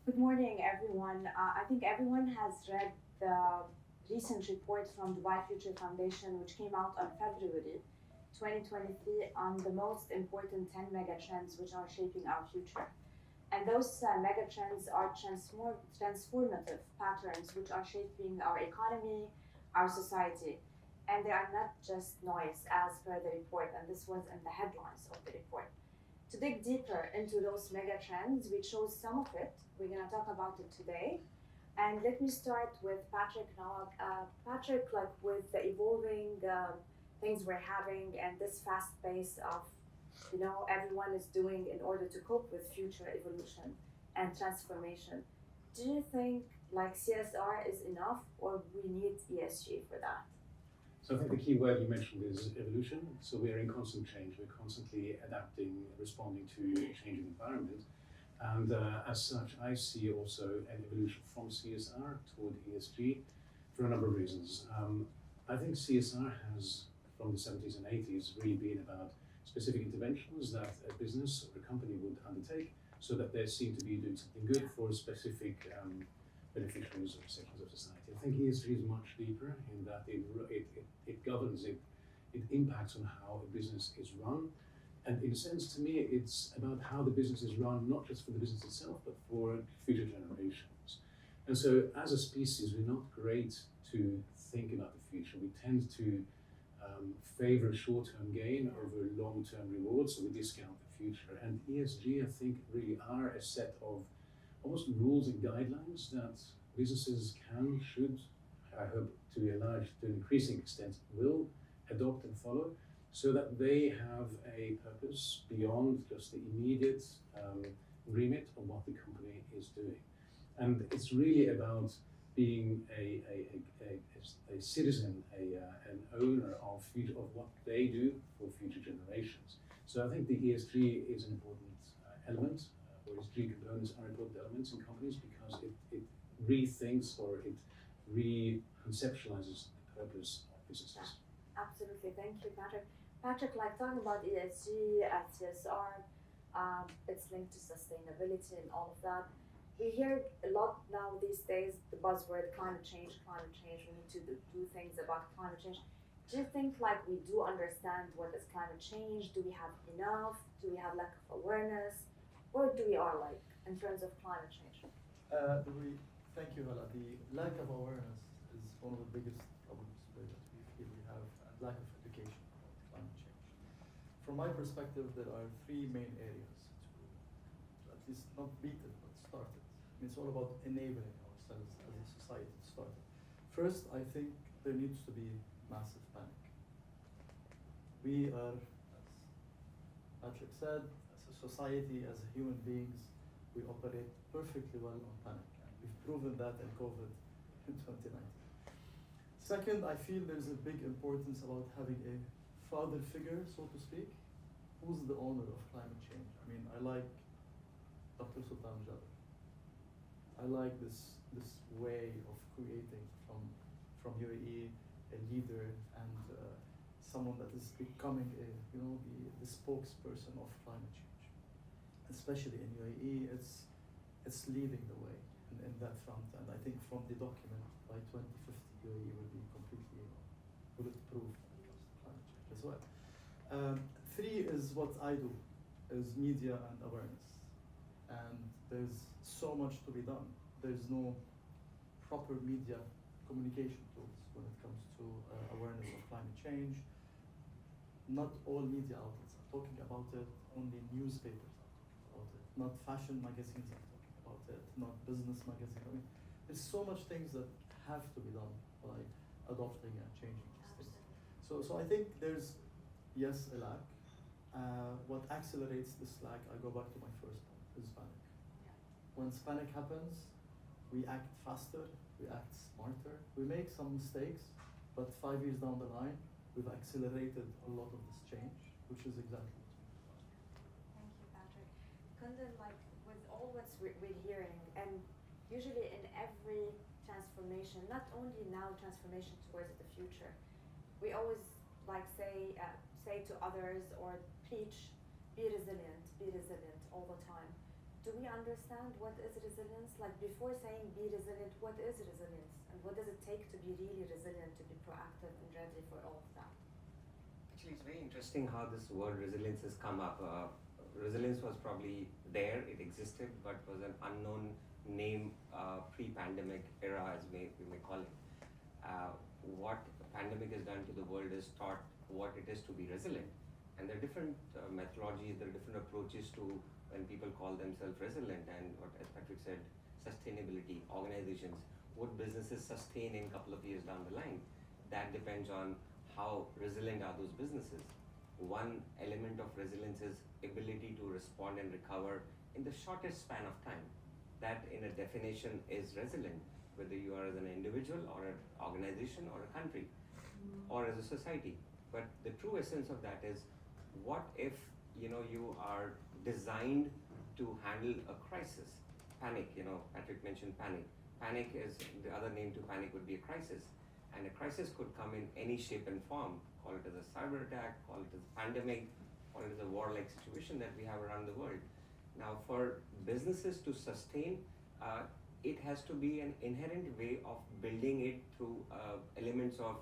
Good morning, everyone. I think everyone has read the recent report from Dubai Future Foundation, which came out on February 2023 on the most important 10 megatrends which are shaping our future. And those megatrends are transformative patterns which are shaping our economy, our society. And they are not just noise as per the report, and this was in the headlines of the report. To dig deeper into those megatrends, we chose some of it. We're going to talk about it today. And let me start with Patrick Noack. Patrick, like with the evolving things we're having and this fast pace of, everyone is doing in order to cope with future evolution and transformation, do you think like CSR is enough or we need ESG for that? So I think the key word you mentioned is evolution. So we are in constant change. We're constantly adapting, responding to a changing environment. And as such, I see also an evolution from CSR toward ESG for a number of reasons. I think CSR has, from the 70s and 80s, really been about specific interventions that a business or a company would undertake so that they're seen to be doing something good for specific beneficiaries or sections of society. I think ESG is much deeper in that it governs, it impacts on how a business is run. And in a sense, to me, it's about how the business is run, not just for the business itself, but for future generations. And so as a species, we're not great to think about the future. We tend to favor short-term gain over long-term rewards, so we discount the future. And ESG, I think, really are a set of almost rules and guidelines that businesses can, should, I hope to an increasing extent, will adopt and follow, so that they have a purpose beyond just the immediate remit of what the company is doing. And it's really about being a citizen, an owner of what they do for future generations. So I think the ESG is an important element, or ESG components are important elements in companies because it rethinks or it reconceptualizes the purpose of businesses. Absolutely, thank you, Patrick. Patrick, like talking about ESG and CSR, it's linked to sustainability and all of that. We hear a lot now these days the buzzword climate change, we need to do things about climate change. Do you think like we do understand what is climate change? Do we have enough? Do we have lack of awareness? Where do we are like in terms of climate change? Thank you, Hala. The lack of awareness is one of the biggest problems that we feel we have, and lack of education about climate change. From my perspective, there are three main areas to at least not beat it, but start it. It's all about enabling ourselves as a society to start it. First, I think there needs to be massive panic. We are, as Patrick said, as a society, as human beings, we operate perfectly well on panic. And we've proven that in COVID in 2019. Second, I feel there's a big importance about having a father figure, so to speak. Who's the owner of climate change? I mean, I like Dr. Sultan Jabir. I like this way of creating from UAE a leader and someone that is becoming the spokesperson of climate change. Especially in UAE, it's leading the way in that front. And I think from the document by 2050, UAE will be completely bulletproof when it comes to climate change as well. Three is what I do, is media and awareness. And there's so much to be done. There's no proper media communication tools when it comes to awareness of climate change. Not all media outlets are talking about it, only newspapers are talking about it. Not fashion magazines are talking about it, not business magazines. I mean, there's so much things that have to be done by adopting and changing these things. So I think there's, yes, a lack. What accelerates this lack, I go back to my first point, is panic. When panic happens, we act faster, we act smarter, we make some mistakes, but 5 years down the line, we've accelerated a lot of this change, which is exactly what we do. Thank you, Patrick. Kundan, like with all what we're hearing, and usually in every transformation, not only now transformation towards the future, we always like say to others or preach, be resilient all the time. Do do we understand what is resilience? Like before saying be resilient, what is resilience? And what does it take to be really resilient, to be proactive and ready for all of that? Actually, it's very interesting how this word resilience has come up. Resilience was probably there, it existed, but was an unknown name pre-pandemic era, as we may call it. What the pandemic has done to the world is taught what it is to be resilient. And there are different methodologies, there are different approaches to when people call themselves resilient, and what, as Patrick said, sustainability, organizations, would businesses sustain in a couple of years down the line? That depends on how resilient are those businesses. One element of resilience is ability to respond and recover in the shortest span of time. That in a definition is resilient, whether you are as an individual or an organization or a country or as a society. But the true essence of that is, what if you are designed to handle a crisis? Panic, Patrick mentioned panic. Panic is, the other name to panic would be a crisis. And a crisis could come in any shape and form. Call it as a cyber attack, call it as a pandemic, call it as a war-like situation that we have around the world. Now, for businesses to sustain, it has to be an inherent way of building it through elements of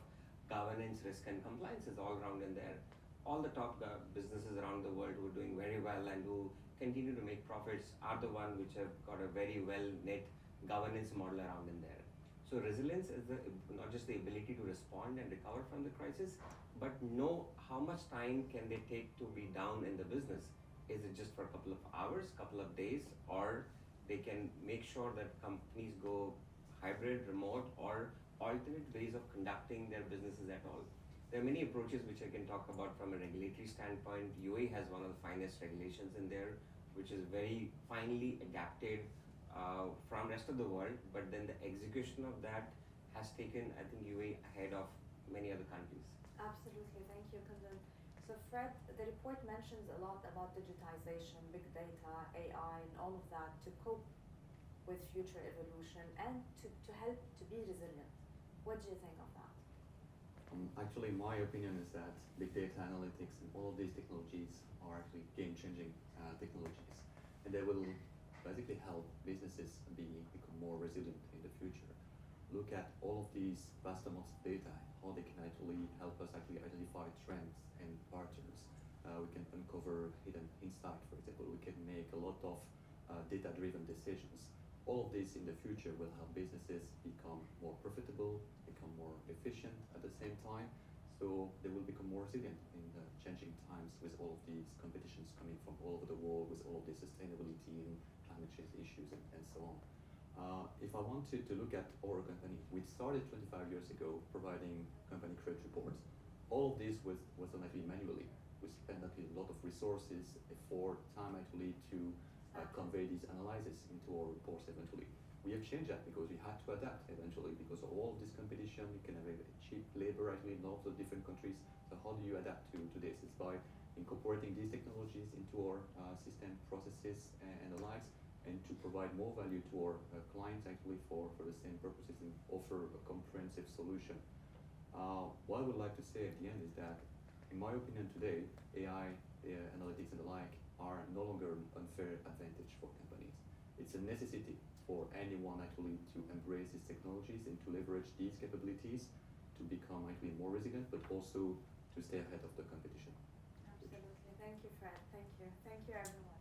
governance, risk, and compliance is all around in there. All the top businesses around the world who are doing very well and who continue to make profits are the ones which have got a very well-knit governance model around in there. So resilience is not just the ability to respond and recover from the crisis, but know how much time can they take to be down in the business. Is it just for a couple of hours, couple of days, or they can make sure that companies go hybrid, remote, or alternate ways of conducting their businesses at all. There are many approaches which I can talk about from a regulatory standpoint. UAE has one of the finest regulations in there, which is very finely adapted from rest of the world, but then the execution of that has taken, I think, UAE ahead of many other countries. Absolutely, thank you, Kundan. So Fred, the report mentions a lot about digitization, big data, AI, and all of that to cope with future evolution and to help to be resilient. What do you think of that? Actually, my opinion is that big data analytics and all of these technologies are actually game-changing technologies, and they will basically help businesses become more resilient in the future. Look at all of these vast amounts of data, how they can actually help us actually identify trends and patterns. We can uncover hidden insight, for example. We can make a lot of data-driven decisions. All of this in the future will help businesses become more profitable, become more efficient at the same time, so they will become more resilient in the changing times with all of these competitions coming from all over the world, with all of the sustainability and climate change issues and so on. If I want to look at our company, we started 25 years ago providing company credit reports. All of this was done actually manually. We spent actually a lot of resources, effort, time actually to convey these analyses into our reports eventually. We have changed that because we had to adapt eventually because of all of this competition. You can have a cheap labor actually in lots of different countries. So how do you adapt to this? It's by incorporating these technologies into our system processes and the likes, and to provide more value to our clients actually for the same purposes and offer a comprehensive solution. What I would like to say at the end is that, in my opinion today, AI, analytics and the like are no longer an unfair advantage for companies. It's a necessity for anyone actually to embrace these technologies and to leverage these capabilities to become actually more resilient, but also to stay ahead of the competition. Absolutely. Thank you, Fred. Thank you. Thank you, everyone.